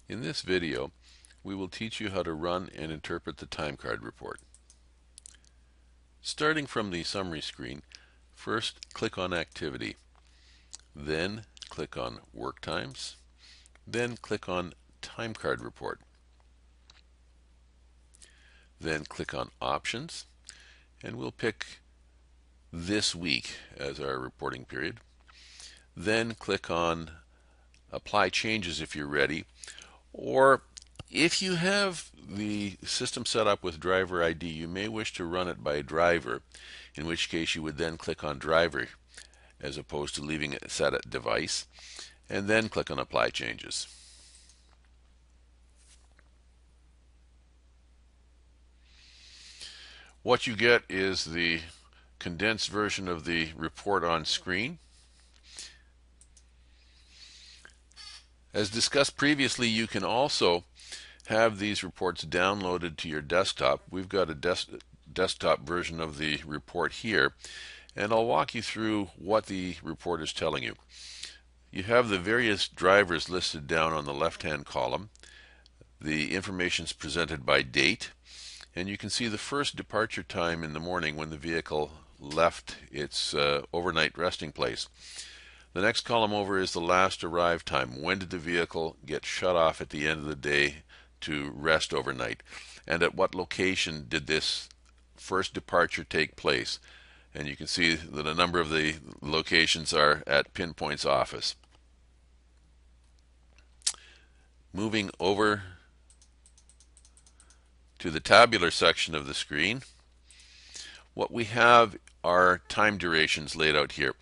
In this video, we will teach you how to run and interpret the time card report. Starting from the summary screen, first click on Activity, then click on Work Times, then click on Time Card Report. Then click on Options, and we'll pick this week as our reporting period. Then click on Apply Changes if you're ready, or if you have the system set up with driver ID, you may wish to run it by driver, in which case you would then click on driver as opposed to leaving it set at device, and then click on Apply Changes. What you get is the condensed version of the report on screen. As discussed previously, you can also have these reports downloaded to your desktop. We've got a desktop version of the report here, and I'll walk you through what the report is telling you. You have the various drivers listed down on the left-hand column. The information is presented by date, and you can see the first departure time in the morning when the vehicle left its overnight resting place. The next column over is the last arrive time. When did the vehicle get shut off at the end of the day to rest overnight? And at what location did this first departure take place? And you can see that a number of the locations are at Pinpoint's office. Moving over to the tabular section of the screen, what we have are time durations laid out here.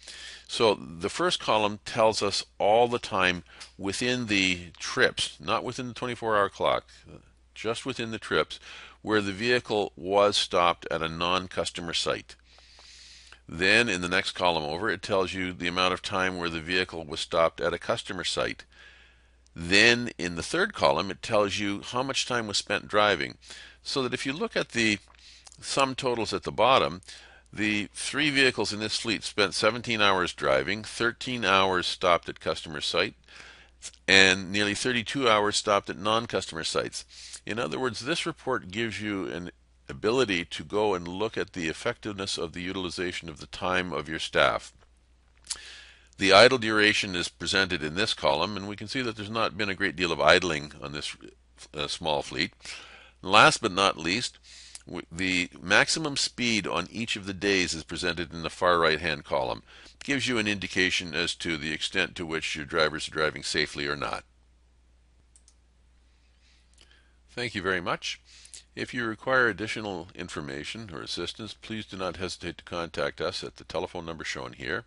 So the first column tells us all the time within the trips, not within the 24-hour clock, just within the trips, where the vehicle was stopped at a non-customer site. Then in the next column over, it tells you the amount of time where the vehicle was stopped at a customer site. Then in the third column, it tells you how much time was spent driving. So that if you look at the sum totals at the bottom, the three vehicles in this fleet spent 17 hours driving, 13 hours stopped at customer site, and nearly 32 hours stopped at non-customer sites. In other words, this report gives you an ability to go and look at the effectiveness of the utilization of the time of your staff. The idle duration is presented in this column, and we can see that there's not been a great deal of idling on this small fleet. Last but not least, the maximum speed on each of the days is presented in the far right-hand column. It gives you an indication as to the extent to which your drivers are driving safely or not. Thank you very much. If you require additional information or assistance, please do not hesitate to contact us at the telephone number shown here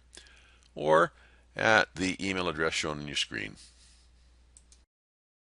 or at the email address shown on your screen.